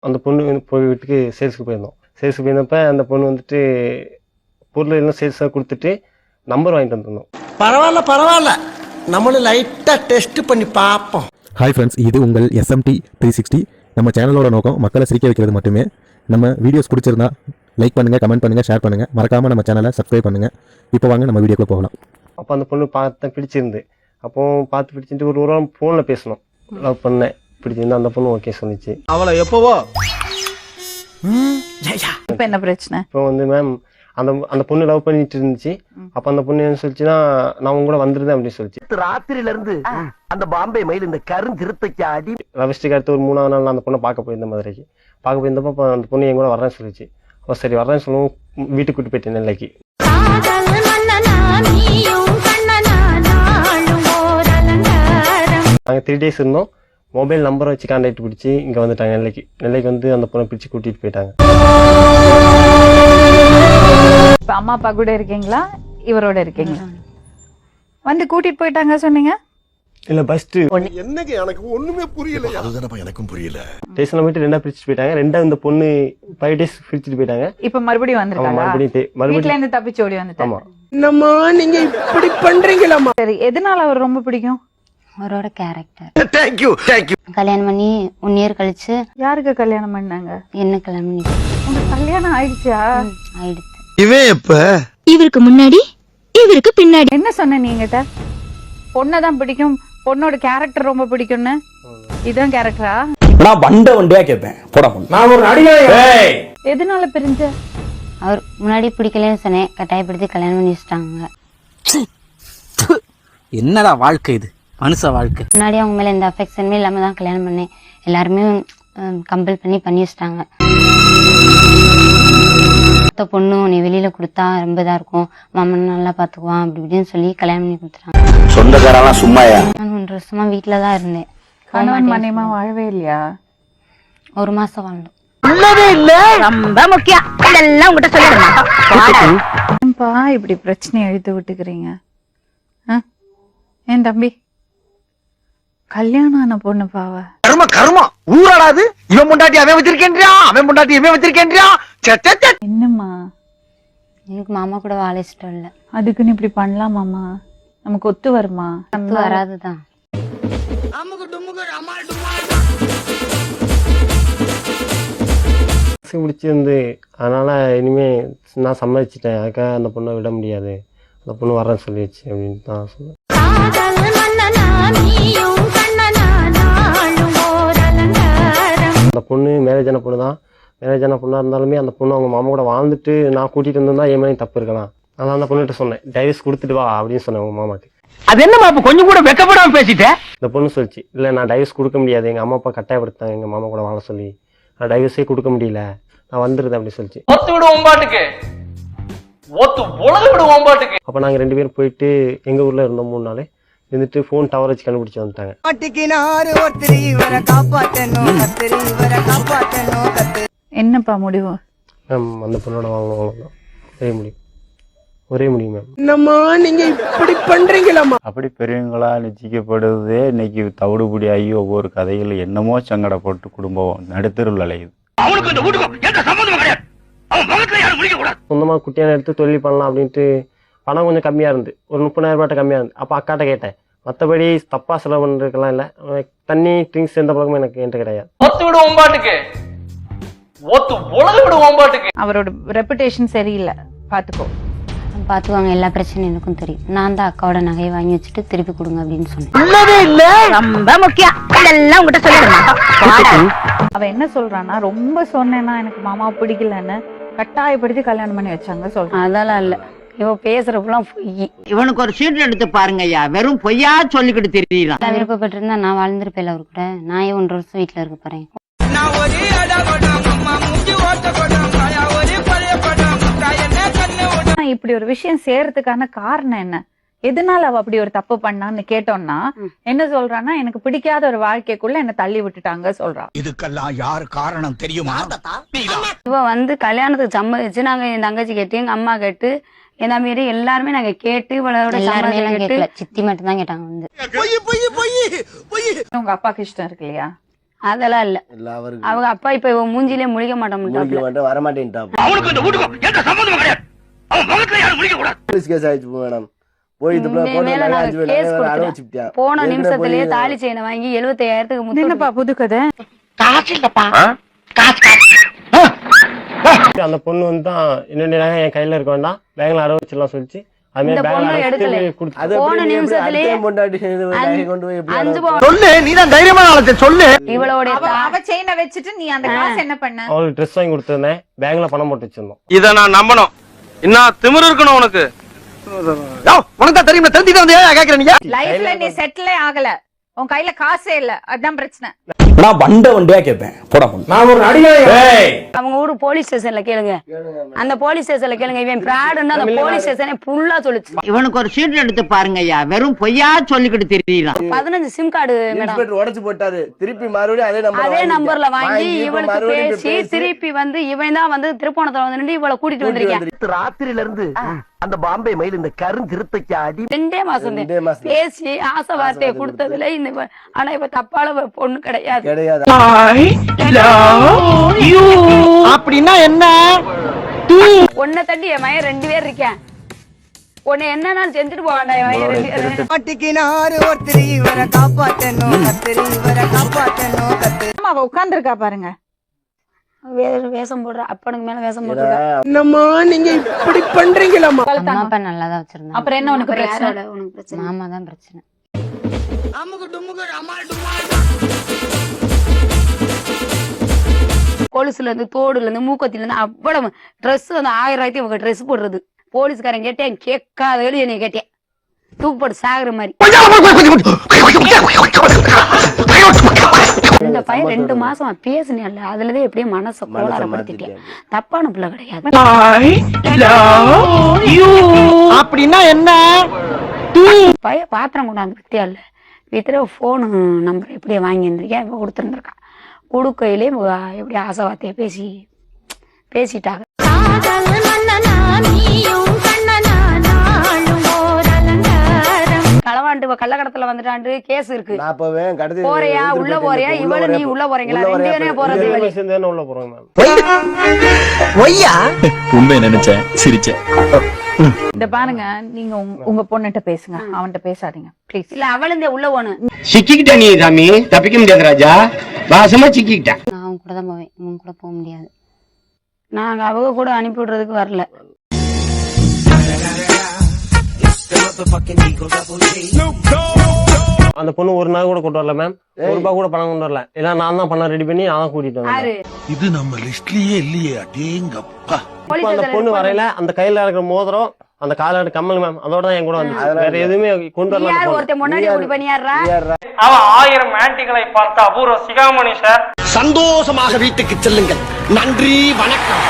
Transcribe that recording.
அந்த பொண்ணு போய் வீட்டுக்கு சேல்ஸுக்கு போயிருந்தோம். சேல்ஸுக்கு போயிருந்தப்ப அந்த பொண்ணு வந்துட்டு பொருள் எல்லாம் சேல்ஸாக கொடுத்துட்டு நம்பர் வாங்கிட்டு வந்துருந்தோம். பரவாயில்ல நம்மளும் லைட்டாக டெஸ்ட் பண்ணி பார்ப்போம். ஹாய் ஃப்ரெண்ட்ஸ், இது உங்கள் SMT 360. நம்ம சேனலோட நோக்கம் மக்களை சிரிக்க வைக்கிறது மட்டுமே. நம்ம வீடியோஸ் பிடிச்சிருந்தா லைக் பண்ணுங்கள், கமெண்ட் பண்ணுங்கள், ஷேர் பண்ணுங்கள். மறக்காமல் நம்ம சேனலை சப்ஸ்கிரைப் பண்ணுங்கள். இப்போ வாங்க நம்ம வீடியோக்குள்ளே போகலாம். அப்போ அந்த பொண்ணு பார்த்தேன், பிடிச்சிருந்து. அப்போ பார்த்து பிடிச்சிட்டு ஒரு வாரம் ஃபோனில் பேசணும். லவ் பண்ணேன், பிடிச்சிருந்து. அந்த பொண்ணு ஓகே சொல்லிச்சு. அவளை எப்போவோ இப்போ என்ன பிரச்சனை? இப்போ வந்து மேம் அந்த பொண்ணு லவ் பண்ணிட்டு இருந்துச்சு. அப்போ அந்த பொண்ணு என்ன சொல்லிச்சுன்னா, நான் உங்க கூட வந்துருந்தேன் அப்படின்னு சொல்லிச்சு. ராத்திரில இருந்து அந்த பாம்பே மயில் இந்த கருஞ்சிருத்தைக்கு அடி லவிஸ்டிக்கு அடுத்து ஒரு 3ஆவது நாள் நான் அந்த பொண்ணை பார்க்க போயிருந்தேன். மதுரைக்கு பார்க்க போயிருந்தப்போ அப்போ அந்த பொண்ணு என் கூட வரேன்னு சொல்லிச்சு. அப்போ சரி வரேன்னு சொல்லுவோம், வீட்டுக்கு கூட்டு போயிட்டேன் நெல்லைக்கு. நாங்கள் 3 days இருந்தோம். மொபைல் நம்பரை வச்சு கான்டாக்ட் பிடிச்சி இங்கே வந்துட்டாங்க நெல்லைக்கு வந்து அந்த பொண்ணை பிடிச்சி கூட்டிகிட்டு போயிட்டாங்க. இப்போ அம்மா அப்பா கூட இருக்கீங்களா, இவரோட இருக்கீங்களா? வந்து கூட்டிட்டு போயிட்டாங்க சொன்னீங்க. இல்லை ஃபர்ஸ்ட் என்னங்க எனக்கு ஒண்ணுமே புரியல. அதுதானப்பா எனக்கும் புரியல. ஸ்டேஷனில் போயிட்டு 2ஆக பிரிச்சுட்டு போயிட்டாங்க. 2ஆவது இந்த பொண்ணு 5 days பிரிச்சுட்டு போயிட்டாங்க. இப்போ மறுபடியும் வந்துருக்காங்க. வீட்ல இருந்து தப்பிச்சு ஓடி வந்துட்டாங்க. என்னம்மா நீங்க இப்படி பண்றீங்களாம்மா? சரி, எதனால அவர் ரொம்ப பிடிக்கும்? அவரோட கேரக்டர். Thank you. கல்யாணம் பண்ணி 1 year கழிச்சு யாருக்கு கல்யாணம் பண்ணாங்க? என்ன கல்யாணம் பண்ணி உங்களுக்கு கல்யாணம் ஆயிடுச்சா? ஆயிடுச்சு. இவன் எப்ப? இவருக்கு முன்னாடி இவருக்கு பின்னாடி. என்ன சொன்ன நீங்கிட்ட? பொண்ணதான் பிடிக்கும், பொண்ணோட கேரக்டர் ரொம்ப பிடிக்கும்னு. இதான் கேரக்டரா? நான் வண்டியா கேட்பேன். போடா பொண்ணு, நான் ஒரு நடிகன். எதனால பிரிஞ்ச? அவர் முன்னாடி பிடிக்கலன்னு சொன்னேன், கட்டாயப்படுத்தி கல்யாணம் பண்ணி வச்சுட்டாங்க. என்னடா வாழ்க்கை இது, மனுஷ வாழ்க்கை. முன்னாடி அவங்க மேல எந்த அஃபெக்ஷனுமே இல்லாம தான் கல்யாணம் பண்ணேன். எல்லாருமே கம்பல் பண்ணி வச்சுட்டாங்க. பொண்ணு நீ வெளியில கொடுத்தா ரொம்ப இதா இருக்கும், மாமன் நல்லா பாத்துக்குவான் அப்படி இப்படின்னு சொல்லி கல்யாணம் பண்ணி கொடுத்துட்டாங்க. சொந்தக்காரெல்லாம் சும்மாயா? நான் 1 வருஷமா வீட்டுலதான் இருந்தேன். கணவன் மனைவிமா வாழவே இல்லையா? 1 மாசம் வாழ்ந்தோம். ரொம்ப முக்கியம், இதெல்லாம் உங்ககிட்ட சொல்லிடுறேன். ஏன்பா இப்படி பிரச்சனையை இழுத்து விட்டுக்கிறீங்க? ஏன் தம்பி, கல்யாணம் ஆன பொண்ணு பாவ கர்மா ஊராடாது. இவன் முண்டாட்டி அவன் வச்சிருக்கேன்றியா, அவன் முண்டாட்டி இவன் வச்சிருக்கேன்றியா. என்னம்மா, எனக்கு மாமா கூட வாழ இஷ்டம் இல்ல. அதுக்குன்னு இப்படி பண்ணலாமாமா? நமக்கு ஒத்து வருமா? ஒத்து வராதுதான். பிடிச்சிருந்து. அதனால இனிமே நான் சம்மதிச்சிட்டேன், அதுக்காக அந்த பொண்ணை விட முடியாது, அந்த பொண்ணு வரேன்னு சொல்லிடுச்சு அப்படின்னு தான் சொன்னேன். அந்த பொண்ணு மேரேஜான பொண்ணு தான். மேரேஜான பொண்ணா இருந்தாலுமே அந்த பொண்ணு அவங்க மாமா கூட வாழ்ந்துட்டு நான் கூட்டிட்டு வந்திருந்தா என் மேலே தப்பு இருக்கலாம். அதனால அந்த பொண்ணுகிட்ட சொன்னேன், டைவர்ஸ் கொடுத்துட்டு வா அப்படின்னு சொன்னேன் அவங்க மாமாக்கு. அது என்னமா கொஞ்சம் கூட வெக்கப்படாம பேசிட்டேன். இந்த பொண்ணு சொல்லிச்சு, இல்லை நான் டைவர்ஸ் கொடுக்க முடியாது, எங்கள் அம்மா அப்பா கட்டாயப்படுத்தாங்க எங்கள் மாமா கூட வாழ சொல்லி, நான் டைவர்ஸே கொடுக்க முடியல, நான் வந்துருது அப்படின்னு சொல்லிச்சு. அப்போ நாங்கள் 2 பேரும் போயிட்டு எங்கள் ஊரில் இருந்தோம். 3 நாள் இருந்துட்டு ஃபோன் டவர் வச்சு கண்டுபிடிச்சி வந்துட்டாங்க. என்னப்பா முடிவு? மேம் அந்த பொண்ணோட வாங்கணும், ஒரே முடியும் மேம். என்னம்மா நீங்க இப்படி பண்றீங்களாம்மா? அப்படி பெரியவங்களா நிச்சயிக்கப்படுவதே இன்னைக்கு தவிடுபடி ஆகி ஒவ்வொரு கதைகள் என்னமோ சங்கடப்பட்டு குடும்பம் நடுத்தருள் அலையுது. சொந்தமாக குட்டியான எடுத்து தொழில் பண்ணலாம் அப்படின்ட்டு பணம் கொஞ்சம் கம்மியாக இருந்து, ஒரு 30,000 ரூபாய்ட்ட கம்மியாக இருந்து. அப்போ அக்காட்ட கேட்டேன், மற்றபடி தப்பாக செலவு பண்ணுறதுக்கெல்லாம் இல்லை. தண்ணி ட்ரிங்க்ஸ் எந்த பழக்கமும் எனக்கு என்கிட்ட கிடையாது. அவரோட ரெப்புடேஷன் சரியில்லை, பாத்துக்கோ. பாத்துக்குவாங்க, எல்லா பிரச்சனையும் எனக்கும் தெரியும். நான் தான் அக்காவோட நகையை வாங்கி வச்சுட்டு திருப்பி கொடுங்க அப்படின்னு சொன்னேன். ரொம்ப முக்கியம், இதெல்லாம் உங்ககிட்ட சொல்லிடுறேன். அவ என்ன சொல்றான்னா, ரொம்ப சொன்னேன்னா எனக்கு மாமா பிடிக்கலன்னு கட்டாயப்படுத்தி கல்யாணம் பண்ணி வச்சாங்க சொல்றான். அதெல்லாம் இல்ல, இவ பேசுறப்பெல்லாம் பொய். இவனுக்கு ஒரு சீட் எடுத்து பாருங்க ஐயா, வெறும் பொய்யா சொல்லிக்கிட்டு தெரியலாம். நான் விருப்பப்பட்டிருந்தா நான் வாழ்ந்திருப்பேன் அவர் கூட. நான் ஏன் 1 வருஷம் வீட்டுல இருக்க போறேன்? இப்படி ஒரு விஷயம் செய்யறதுக்கான காரணம் என்ன? எதனால அவ அப்படி ஒரு தப்பு பண்ணான்னு கேட்டோம்னா என்ன சொல்றான்னா, எனக்கு பிடிக்காத ஒரு வாழ்க்கைக்குள்ள என்ன தள்ளி விட்டுட்டாங்க சொல்றா. இதுக்கெல்லாம் யார் காரணம் தெரியுமா? இவ வந்து கல்யாணத்துக்கு சம்மதிச்சு நாங்க என் தங்கச்சி கேட்டு, எங்க அம்மா கேட்டு, என்ன மாரி எல்லாருமே நாங்க கேட்டு, இவளோட சித்தி மட்டும் தான் கேட்டாங்க. வந்து உங்க அப்பாக்கு இஷ்டம் இருக்கு இல்லையா? அதெல்லாம் இல்ல. இல்ல அவருக்கு அவங்க அப்பா இப்ப இவன் மூஞ்சிலே முழிக்க மாட்டோம். வர மாட்டேன்ட்டா. அவனுக்கு இந்த வீட்டுக்கும் எந்த சம்பந்தமும் கிடையாது. அவன் முகத்துல யாரும் முடிக்க கூடாது. போலீஸ் கேஸ் ஆயிடுச்சு மேடம். போய் இது மேல நாங்க கேஸ் கொடுத்துட்டோம். போன நிமிஷத்துலயே தாலி செயினை வாங்கி 75,000க்கு என்னப்பா புது கதை? காசு இல்லப்பா. அந்த பொண்ணு வந்து தான் என்னென்ன நகை என் கையில இருக்க வேண்டாம், பேங்க்ல அடவு வச்சிடலாம் சொல்லிச்சு. இந்த பொண்ணு எடுக்கல. போன நிமிஷத்துலயே 5 பவுன் சொல்லு, நீதான் தைரியமான ஆளு, சொல்லு. இவளோட அவ செயினை வச்சுட்டு நீ அந்த காசு என்ன பண்ண? அவளுக்கு ட்ரெஸ் வாங்கி கொடுத்துருந்தேன், பேங்க்ல பணம் போட்டு வச்சிருந்தோம். இத நான் நம்பணும். இன்னும் திமிரு இருக்கணும் உனக்கு. உனக்கு தான் தெரியும், தெரிஞ்சுட்டு வந்து ஏன் கேக்குற நீங்க? லைஃப்ல நீ செட்டிலே ஆகல, உன் கையில காசே இல்ல, அதான் பிரச்சனை. நான் வண்டியா கேட்பேன். போடா நான் ஒரு நடிகை. அவங்க ஊரு போலீஸ் ஸ்டேஷன்ல கேளுங்க. அந்த போலீஸ் ஸ்டேஷன்ல கேளுங்க. இவன் பிராடுன்னு அந்த போலீஸ் ஸ்டேஷனே ஃபுல்லா சொல்லுச்சு. இவனுக்கு ஒரு சீட் எடுத்து பாருங்க ஐயா, வெறும் பொய்யா சொல்லிக்கிட்டு தெரியலாம். 15 சிம் கார்டு மேடம் உடைச்சு போட்டாரு. திருப்பி மறுபடியும் அதே நம்பர்ல வாங்கி இவளுக்கு பேசி திருப்பி வந்து இவன் தான் வந்து திருப்போணத்துல வந்து நின்று இவளை கூட்டிட்டு வந்திருக்கேன். ராத்திரில இருந்து அந்த பாம்பே மயில் இந்த கருந்திருத்தைக்கு அடி 2 மாசம் பேசி ஆசை வார்த்தையை கொடுத்ததுல இந்த ஆனா இப்ப தப்பால பொண்ணு கிடையாது. அப்படின்னா என்ன? ஒன்ன தட்டி என் மயன் 2 பேர் இருக்கேன். உன்னை என்ன நான் செஞ்சுட்டு போக வேண்டாம். என் மயன் 2 பேர் அவ உட்கார்ந்துருக்கா பாருங்க. வேஷம் போடுற அப்பனுக்கு மேல வேஷம் போடுற. என்னம்மா நீங்க இப்படி பண்றீங்களா? அப்பா நல்லாதான் வச்சிருந்தேன். அப்புறம் என்ன உனக்கு பிரச்சனை? உனக்கு பிரச்சனை மாமா தான் பிரச்சனை. கொலுசுல இருந்து தோடுல இருந்து மூக்கத்தில இருந்து அவ்வளவு ட்ரெஸ் வந்து 1000 இவங்க ட்ரெஸ் போடுறது. போலீஸ்காரன் கேட்டேன், கேட்காத என்னை கேட்டேன், தூக்கு போட்டு சாகுற மாதிரி. இந்த பையன் 2 மாசமா பேசுனேன்ல, அதுலதான் எப்படியும் மனசை கோளாரப்படுத்திட்டேன். தப்பான பிள்ளை கிடையாது. அப்படின்னா என்ன? பையன் பாத்திரம் கொண்டாந்து வித்தியா இல்ல வித்திர போனு நம்பர் எப்படியே வாங்கி இருந்திருக்கேன். இப்ப கொடுத்துருந்துருக்கான். கொடுக்கையிலே எப்படி ஆசை வார்த்தைய பேசிட்டாங்க. களவாண்டு கள்ளக்கடத்துல வந்துட்டாண்டு கேஸ் இருக்கு. போறியா உள்ள போறியா? இவளு நீ உள்ள போறீங்களா? 2 பேரும் போறது. உள்ள போறோம் மேம். உண்மை நினைச்சேன், சிரிச்சேன். இந்த பாருங்க, நீங்க உங்க பொண்ணுகிட்ட பேசுங்க, அவன்கிட்ட பேசாதீங்க ப்ளீஸ். இல்ல அவளும் உள்ள போன சிக்கிக்கிட்ட நீ சாமி, தப்பிக்க முடியாது ராஜா. வாசமா சிக்கிக்கிட்டேன். நான் அவங்க கூட தான் போவேன், உங்க கூட போக முடியாது. நாங்க அவங்க கூட அனுப்பி விடுறதுக்கு வரல. அந்த பொண்ணு ஒரு நாள் கூட கொண்டு வரல மேம், ₹1 கூட பணம் கொண்டு வரல. இல்ல நான் தான் பணம் ரெடி பண்ணி நான் தான் கூட்டிட்டு வந்தேன். இது நம்ம லிஸ்ட்லயே இல்லையே. அடேங்கப்பா. இப்போ அந்த பொண்ணு வரையில அந்த கையில இருக்கிற மோதிரம், அந்த காலாடு கம்மல் மேம், அதோட தான் என் கூட வந்து. வேற எதுவுமே கொண்டு வரல. யார் ஒருத்தன் முன்னாடி ஓடி பண்ணியாரா? அவன் 1000 ஆன்டிகளை பார்த்த அபூர்வ சிகாமணி சார். சந்தோஷமாக வீட்டுக்கு செல்லுங்கள். நன்றி, வணக்கம்.